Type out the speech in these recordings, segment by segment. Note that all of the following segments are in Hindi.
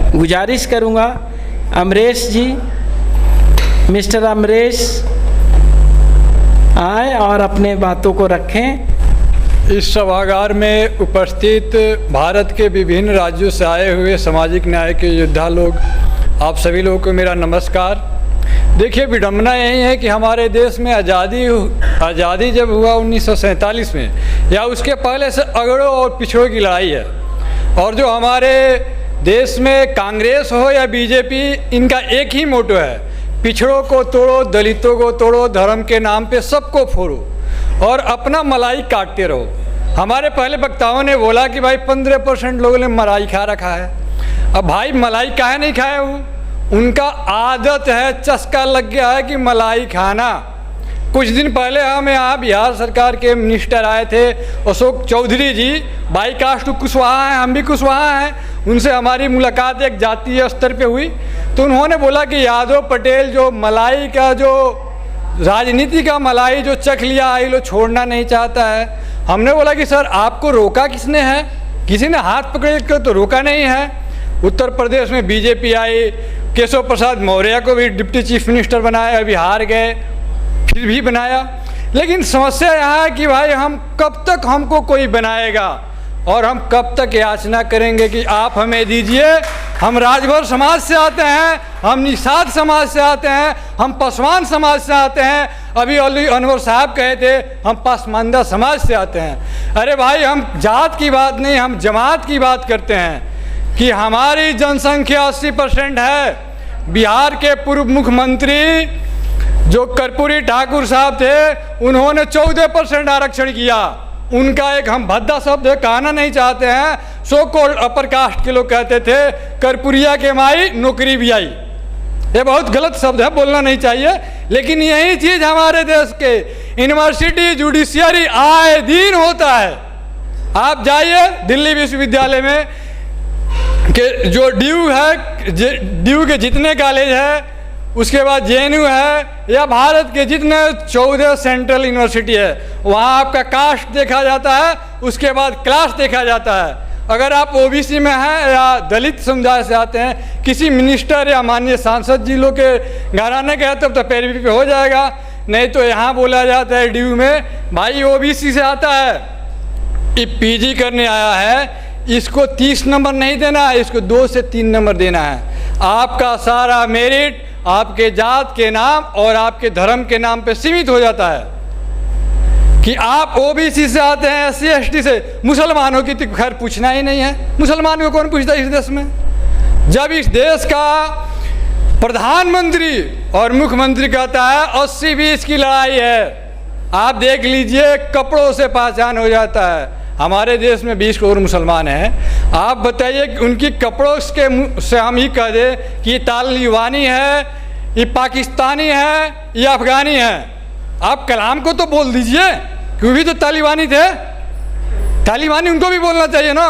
गुजारिश करूंगा अमरेश जी, मिस्टर अमरेश आए और अपने बातों को रखें। इस सभागार में उपस्थित भारत के विभिन्न राज्यों से आए हुए सामाजिक न्याय के योद्धा लोग, आप सभी लोगों को मेरा नमस्कार। देखिए, विडंबना यही है कि हमारे देश में आज़ादी जब हुआ 1947 में, या उसके पहले से अगड़ों और पिछड़ों की लड़ाई है। और जो हमारे देश में कांग्रेस हो या बीजेपी, इनका एक ही मोटो है, पिछड़ों को तोड़ो, दलितों को तोड़ो, धर्म के नाम पे सबको फोड़ो और अपना मलाई काटते रहो। हमारे पहले वक्ताओं ने बोला कि भाई 15% लोगों ने मलाई खा रखा है। अब भाई मलाई काहे नहीं खाए हूँ, उनका आदत है, चस्का लग गया है कि मलाई खाना। कुछ दिन पहले हम यहाँ बिहार सरकार के मिनिस्टर आए थे, अशोक चौधरी जी, बाई कास्ट कुशवाहा हैं, हम भी कुशवाहा हैं। उनसे हमारी मुलाकात एक जातीय स्तर पे हुई, तो उन्होंने बोला कि यादव पटेल जो मलाई का, जो राजनीति का मलाई जो चख लिया है, लो छोड़ना नहीं चाहता है। हमने बोला कि सर आपको रोका किसने है? किसी ने हाथ पकड़ कर तो रोका नहीं है। उत्तर प्रदेश में बीजेपी आई, केशव प्रसाद मौर्य को भी डिप्टी चीफ मिनिस्टर बनाया, अभी हार गए, फिर भी बनाया। लेकिन समस्या यहाँ है कि भाई हम कब तक हमको कोई बनाएगा और हम कब तक याचना करेंगे कि आप हमें दीजिए। हम राजभर समाज से आते हैं, हम निषाद समाज से आते हैं, हम पासवान समाज से आते हैं। अभी अनवर साहब कहे थे हम पासमानदा समाज से आते हैं। अरे भाई, हम जात की बात नहीं, हम जमात की बात करते हैं कि हमारी जनसंख्या 80% है। बिहार के पूर्व मुख्यमंत्री जो कर्पूरी ठाकुर साहब थे, उन्होंने 14% आरक्षण किया। उनका एक हम भद्दा शब्द कहना नहीं चाहते हैं, सो कॉल्ड अपर कास्ट के लोग कहते थे कर्पूरिया के माई नौकरी भी आई। ये बहुत गलत शब्द है, बोलना नहीं चाहिए। लेकिन यही चीज़ हमारे देश के यूनिवर्सिटी जुडिशियरी आए दिन होता है। आप जाइए दिल्ली विश्वविद्यालय में कि जो ड्यू है, ड्यू के जितने कॉलेज है, उसके बाद जेएनयू है, या भारत के जितने 14 सेंट्रल यूनिवर्सिटी है, वहाँ आपका कास्ट देखा जाता है, उसके बाद क्लास देखा जाता है। अगर आप ओबीसी में हैं या दलित समुदाय से आते हैं, किसी मिनिस्टर या माननीय सांसद जी लोग के घराने के हैं, तब तो पैरवी पे हो जाएगा। नहीं तो यहाँ बोला जाता है ड्यू में, भाई ओबीसी से आता है, ये पीजी करने आया है, इसको 30 नंबर नहीं देना है, इसको 2 से 3 नंबर देना है। आपका सारा मेरिट आपके जात के नाम और आपके धर्म के नाम पे सीमित हो जाता है। कि आप ओबीसी से आते हैं, SC ST से, मुसलमानों की तो खैर पूछना ही नहीं है। मुसलमान को कौन पूछता है इस देश में? जब इस देश का प्रधानमंत्री और मुख्यमंत्री कहता है 80-20 की लड़ाई है, आप देख लीजिए कपड़ों से पहचान हो जाता है। हमारे देश में 20 करोड़ मुसलमान हैं। आप बताइए कि उनकी कपड़ों के से हम ही कह दें कि ये तालिबानी है, ये पाकिस्तानी है, ये अफगानी है। आप कलाम को तो बोल दीजिए कि वो भी तो तालिबानी थे। तालिबानी उनको भी बोलना चाहिए ना।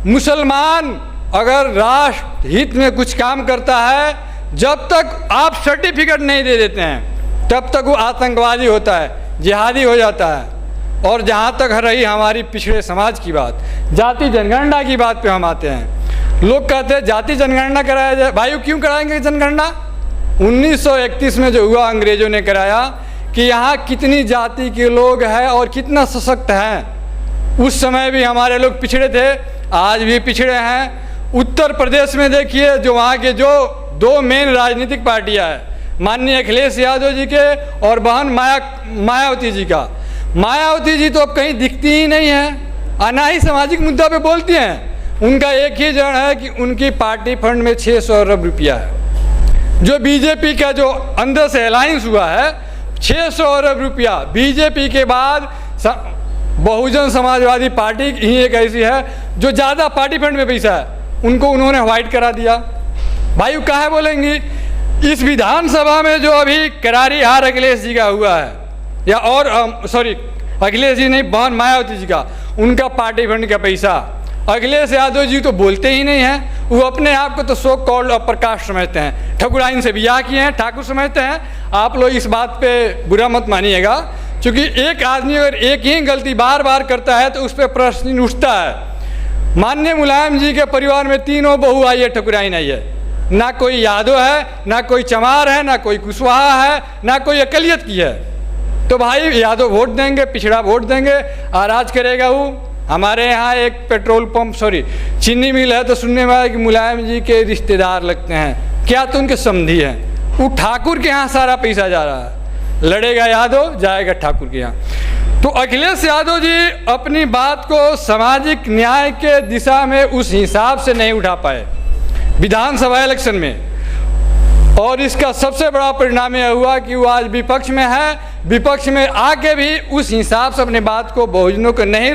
मुसलमान अगर राष्ट्र हित में कुछ काम करता है, जब तक आप सर्टिफिकेट नहीं दे देते हैं, तब तक वो आतंकवादी होता है, जिहादी हो जाता है। और जहाँ तक रही हमारी पिछड़े समाज की बात, जाति जनगणना की बात पे हम आते हैं। लोग कहते हैं जाति जनगणना कराया जाए। भाई क्यों कराएंगे जनगणना? 1931 में जो हुआ, अंग्रेजों ने कराया कि यहाँ कितनी जाति के लोग हैं और कितना सशक्त हैं। उस समय भी हमारे लोग पिछड़े थे, आज भी पिछड़े हैं। उत्तर प्रदेश में देखिए, जो वहाँ के जो 2 मेन राजनीतिक पार्टियाँ हैं, माननीय अखिलेश यादव जी के और बहन मायावती जी का। मायावती जी तो अब कहीं दिखती ही नहीं है, और ना ही सामाजिक मुद्दा पे बोलती हैं। उनका एक ही जड़ है कि उनकी पार्टी फंड में 600 अरब रुपया है। जो बीजेपी का जो अंदर से अलायंस हुआ है, 600 अरब रुपया। बीजेपी के बाद बहुजन समाजवादी पार्टी ही एक ऐसी है जो ज़्यादा पार्टी फंड में पैसा है, उनको उन्होंने व्हाइट करा दिया। भाई कहाँ बोलेंगी? इस विधानसभा में जो अभी करारी हार अखिलेश जी का हुआ है, या और सॉरी अखिलेश जी नहीं, बहन मायावती जी का, उनका पार्टी फंड का पैसा। अखिलेश यादव जी तो बोलते ही नहीं हैं, वो अपने आप को तो सो कॉल्ड अपर कास्ट समझते हैं, ठकुराइन से बियाह किए हैं, ठाकुर समझते हैं। आप लोग इस बात पे बुरा मत मानिएगा, क्योंकि एक आदमी अगर एक ही गलती बार बार करता है तो उस पर प्रश्न उठता है। माननीय मुलायम जी के परिवार में तीनों बहू आई है, ठकुराई नहीं है। ना कोई यादव है, ना कोई चमार है, ना कोई कुशवाहा है, ना कोई अकलियत की है। तो भाई यादव वोट देंगे, पिछड़ा वोट देंगे, आराज करेगा वो। हमारे यहाँ एक पेट्रोल पंप चीनी मिल है, तो सुनने में आया कि मुलायम जी के रिश्तेदार लगते हैं, क्या तो उनके समधी हैं। वो ठाकुर के यहाँ सारा पैसा जा रहा है, लड़ेगा यादव जाएगा ठाकुर के यहाँ। तो अखिलेश यादव जी अपनी बात को सामाजिक न्याय के दिशा में उस हिसाब से नहीं उठा पाए विधानसभा इलेक्शन में, और इसका सबसे बड़ा परिणाम यह हुआ कि वो आज विपक्ष में है। विपक्ष में आके भी उस हिसाब से अपनी बात को बहुजनों को नहीं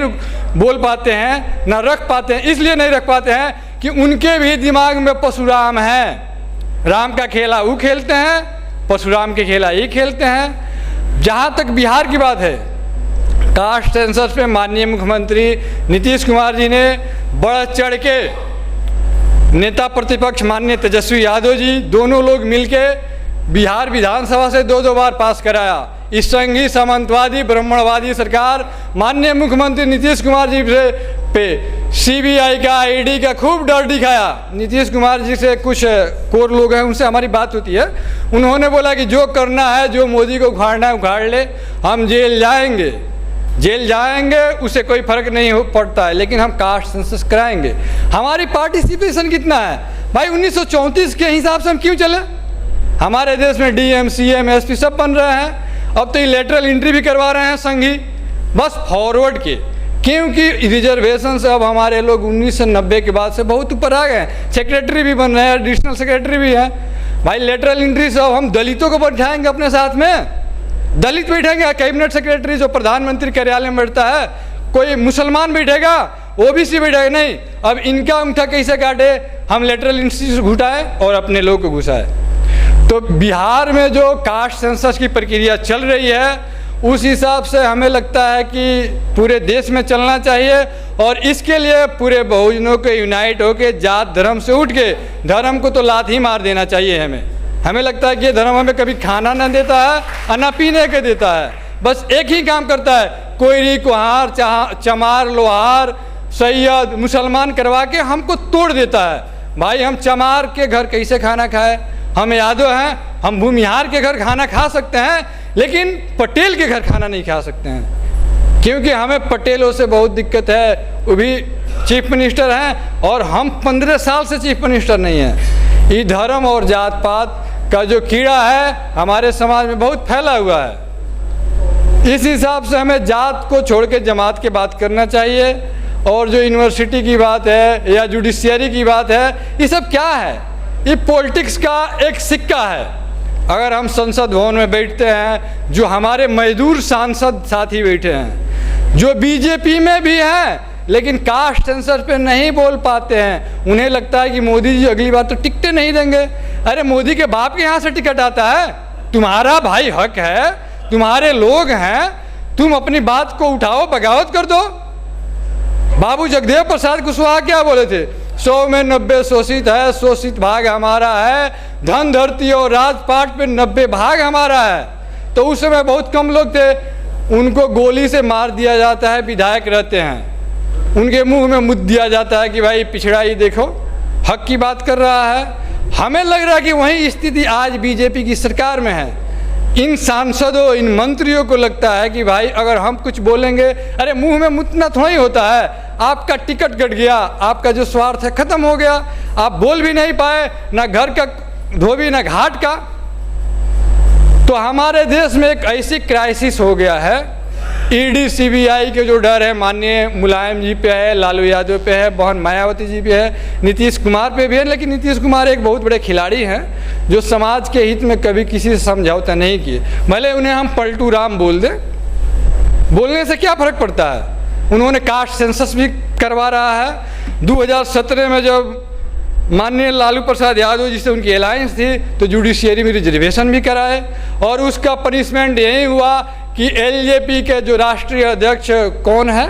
बोल पाते हैं, ना रख पाते हैं। इसलिए नहीं रख पाते हैं कि उनके भी दिमाग में परशुराम है। राम का खेला वो खेलते हैं, परशुराम के खेला ये खेलते हैं। जहाँ तक बिहार की बात है, कास्ट सेंसस पे माननीय मुख्यमंत्री नीतीश कुमार जी ने बढ़ चढ़ के नेता प्रतिपक्ष माननीय तेजस्वी यादव जी दोनों लोग मिलके बिहार विधानसभा से 2-2 बार पास कराया। इस संघी सामंतवादी ब्राह्मणवादी सरकार माननीय मुख्यमंत्री नीतीश कुमार जी से पे सीबीआई का ईडी का खूब डर दिखाया। नीतीश कुमार जी से कुछ कोर लोग हैं, उनसे हमारी बात होती है। उन्होंने बोला कि जो करना है, जो मोदी को उखाड़ना है उखाड़ ले, हम जेल जाएंगे, उससे कोई फर्क नहीं पड़ता है, लेकिन हम कास्ट सेंसस कराएंगे। हमारी पार्टिसिपेशन कितना है भाई? 1934 के हिसाब से हम क्यों चले? हमारे देश में डीएम, सीएम, एसपी सब बन रहे हैं। अब तो लेटरल एंट्री भी करवा रहे हैं संघी, बस फॉरवर्ड के, क्योंकि रिजर्वेशन से अब हमारे लोग 1990 के बाद से बहुत ऊपर आ गए। सेक्रेटरी भी बन रहे हैं, एडिशनल सेक्रेटरी भी हैं। भाई लेटरल एंट्री से अब हम दलितों को बैठाएंगे अपने साथ में, दलित बैठेंगे कैबिनेट सेक्रेटरी जो प्रधानमंत्री कार्यालय में बैठता है, कोई मुसलमान बैठेगा, ओबीसी बैठेगा नहीं। अब इनका अंगूठा कैसे काटे? हम लेटरल एंट्री से घुटाए और अपने लोग को घुसाए। तो बिहार में जो कास्ट सेंसस की प्रक्रिया चल रही है, उस हिसाब से हमें लगता है कि पूरे देश में चलना चाहिए, और इसके लिए पूरे बहुजनों को यूनाइट होकर जात धर्म से उठ के, धर्म को तो लात ही मार देना चाहिए। हमें लगता है कि ये धर्म हमें कभी खाना ना देता है और ना पीने के देता है, बस एक ही काम करता है, कोयरी कुहार चमार लोहार सैयद मुसलमान करवा के हमको तोड़ देता है। भाई हम चमार के घर कैसे खाना खाए? हम यादव हैं, हम भूमिहार के घर खाना खा सकते हैं, लेकिन पटेल के घर खाना नहीं खा सकते हैं, क्योंकि हमें पटेलों से बहुत दिक्कत है। वो भी चीफ मिनिस्टर हैं और हम 15 साल से चीफ मिनिस्टर नहीं हैं। ये धर्म और जात पात का जो कीड़ा है हमारे समाज में बहुत फैला हुआ है। इस हिसाब से हमें जात को छोड़ के जमात की बात करना चाहिए। और जो यूनिवर्सिटी की बात है या जुडिशियरी की बात है, ये सब क्या है? ये पॉलिटिक्स का एक सिक्का है। अगर हम संसद भवन में बैठते हैं, जो हमारे मजदूर सांसद साथी बैठे हैं, जो बीजेपी में भी हैं, लेकिन कास्ट सेंसस पे नहीं बोल पाते हैं, उन्हें लगता है कि मोदी जी अगली बार तो टिकटें नहीं देंगे। अरे मोदी के बाप के यहाँ से टिकट आता है? तुम्हारा भाई हक है, तुम्हारे लोग हैं, तुम अपनी बात को उठाओ, बगावत कर दो। बाबू जगदेव प्रसाद कुशवाहा क्या बोले थे? 100 में 90 शोषित है, शोषित भाग हमारा है, धन धरती और राजपाट पे 90 भाग हमारा है। तो उस समय बहुत कम लोग थे, उनको गोली से मार दिया जाता है, विधायक रहते हैं, उनके मुंह में मुद्द दिया जाता है कि भाई पिछड़ा ही देखो, हक की बात कर रहा है। हमें लग रहा है कि वही स्थिति आज बीजेपी की सरकार में है। इन सांसदों, इन मंत्रियों को लगता है कि भाई अगर हम कुछ बोलेंगे, अरे मुंह में मुतना थोड़ा ही होता है, आपका टिकट कट गया, आपका जो स्वार्थ है खत्म हो गया, आप बोल भी नहीं पाए, ना घर का धोबी ना घाट का। तो हमारे देश में एक ऐसी क्राइसिस हो गया है। ईडी सीबीआई के जो डर है माननीय मुलायम जी पे है, लालू यादव पे है, बहन मायावती जी पे है, नीतीश कुमार पे भी है। लेकिन नीतीश कुमार एक बहुत बड़े खिलाड़ी हैं जो समाज के हित में कभी किसी से समझौता नहीं किए। भले उन्हें हम पलटू राम बोल दें, बोलने से क्या फ़र्क पड़ता है? उन्होंने कास्ट सेंसस भी करवा रहा है। 2017 में जब माननीय लालू प्रसाद यादव जी से उनकी अलायंस थी, तो जुडिशियरी में रिजर्वेशन भी कराए, और उसका पनिशमेंट यही हुआ कि एलजेपी के जो राष्ट्रीय अध्यक्ष कौन है,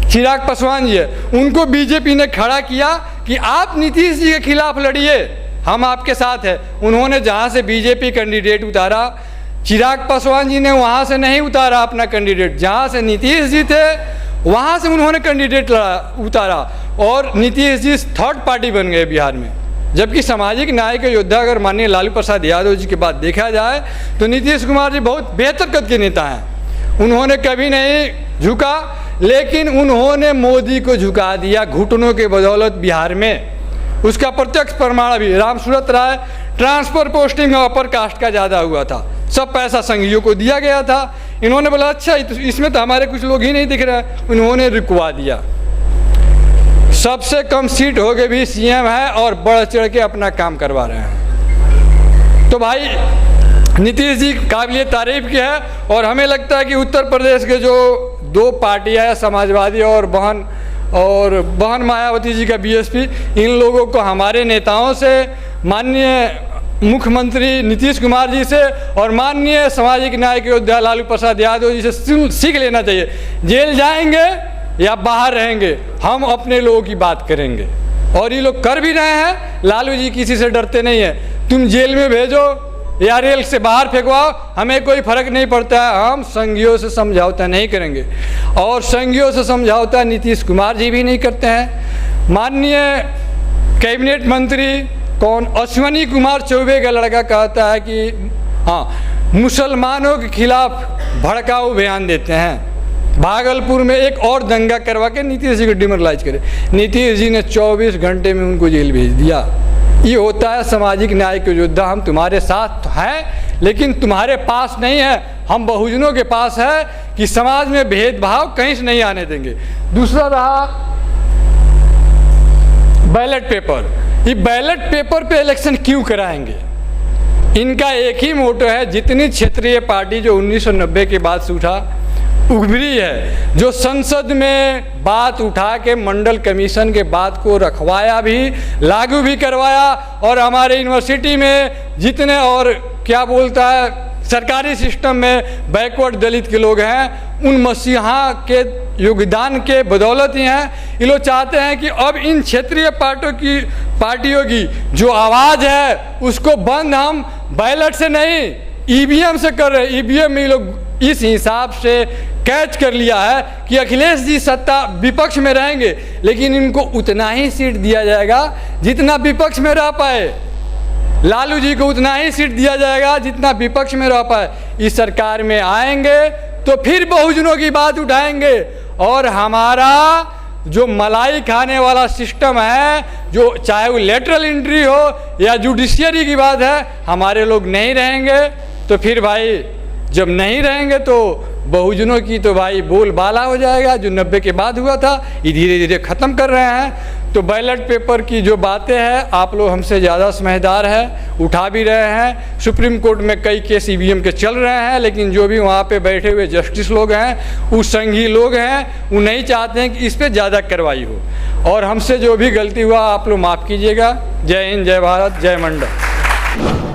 चिराग पासवान जी है, उनको बीजेपी ने खड़ा किया कि आप नीतीश जी के खिलाफ लड़िए, हम आपके साथ हैं। उन्होंने जहाँ से बीजेपी कैंडिडेट उतारा, चिराग पासवान जी ने वहाँ से नहीं उतारा अपना कैंडिडेट, जहाँ से नीतीश जी थे वहाँ से उन्होंने कैंडिडेट उतारा और नीतीश जी थर्ड पार्टी बन गए बिहार में। जबकि सामाजिक न्याय के योद्धा अगर माननीय लालू प्रसाद यादव जी के बाद देखा जाए तो नीतीश कुमार जी बहुत बेहतर कद के नेता हैं। उन्होंने कभी नहीं झुका, लेकिन उन्होंने मोदी को झुका दिया घुटनों के बदौलत बिहार में। उसका प्रत्यक्ष प्रमाण भी Ramsurat Rai transfer posting upper caste का ज़्यादा हुआ था, सब पैसा संघियों को दिया गया था। इन्होंने बोला अच्छा इसमें तो हमारे कुछ लोग ही नहीं दिख रहे, उन्होंने रुकवा दिया। सबसे कम सीट हो के भी सीएम है और बढ़ चढ़ के अपना काम करवा रहे हैं। तो भाई नीतीश जी काबिलियत तारीफ की है। और हमें लगता है कि उत्तर प्रदेश के जो दो पार्टियां हैं, समाजवादी और बहन मायावती जी का बीएसपी, इन लोगों को हमारे नेताओं से, माननीय मुख्यमंत्री नीतीश कुमार जी से और माननीय सामाजिक न्याय के योद्धा लालू प्रसाद यादव जी से सीख लेना चाहिए। जेल जाएंगे या बाहर रहेंगे, हम अपने लोगों की बात करेंगे और ये लोग कर भी रहे हैं। लालू जी किसी से डरते नहीं है। तुम जेल में भेजो या रेल से बाहर फेंकवाओ, हमें कोई फर्क नहीं पड़ता है। हम संघियों से समझौता नहीं करेंगे और संघियों से समझौता नीतीश कुमार जी भी नहीं करते हैं। माननीय कैबिनेट मंत्री कौन अश्विनी कुमार चौबे का लड़का कहता है कि हाँ मुसलमानों के खिलाफ भड़काऊ बयान देते हैं। भागलपुर में एक और दंगा करवा के नीतीश जी को डिमोरलाइज करे। नीतीश जी ने 24 घंटे में उनको जेल भेज दिया। ये होता है सामाजिक न्याय के योद्धा। हम तुम्हारे साथ हैं लेकिन तुम्हारे पास नहीं है, हम बहुजनों के पास है कि समाज में भेदभाव कहीं से नहीं आने देंगे। दूसरा रहा बैलेट पेपर। ये बैलेट पेपर पे इलेक्शन क्यों कराएंगे? इनका एक ही मोटो है, जितनी क्षेत्रीय पार्टी जो 1990 के बाद से उभरी है, जो संसद में बात उठा के मंडल कमीशन के बात को रखवाया भी, लागू भी करवाया और हमारे यूनिवर्सिटी में जितने और क्या बोलता है सरकारी सिस्टम में बैकवर्ड दलित के लोग हैं, उन मसीहा के योगदान के बदौलत ही हैं। ये लोग चाहते हैं कि अब इन क्षेत्रीय पार्टियों की जो आवाज़ है उसको बंद हम बैलेट से नहीं ईवीएम से कर रहे हैं। ईवीएम में ये लोग इस हिसाब से कैच कर लिया है कि अखिलेश जी सत्ता विपक्ष में रहेंगे लेकिन इनको उतना ही सीट दिया जाएगा जितना विपक्ष में रह पाए। लालू जी को उतना ही सीट दिया जाएगा जितना विपक्ष में रह पाए। इस सरकार में आएंगे तो फिर बहुजनों की बात उठाएंगे और हमारा जो मलाई खाने वाला सिस्टम है, जो चाहे वो लेटरल एंट्री हो या जुडिशियरी की बात है, हमारे लोग नहीं रहेंगे। तो फिर भाई जब नहीं रहेंगे तो बहुजनों की तो भाई बोलबाला हो जाएगा। जो 90 के बाद हुआ था ये धीरे धीरे ख़त्म कर रहे हैं। तो बैलेट पेपर की जो बातें हैं आप लोग हमसे ज़्यादा समझदार हैं, उठा भी रहे हैं। सुप्रीम कोर्ट में कई केस ईवीएम के चल रहे हैं लेकिन जो भी वहाँ पे बैठे हुए जस्टिस लोग हैं, वो संघी लोग हैं, वो नहीं चाहते हैं कि इस पर ज़्यादा कार्रवाई हो। और हमसे जो भी गलती हुआ आप लोग माफ़ कीजिएगा। जय हिंद, जय भारत, जय मंडल।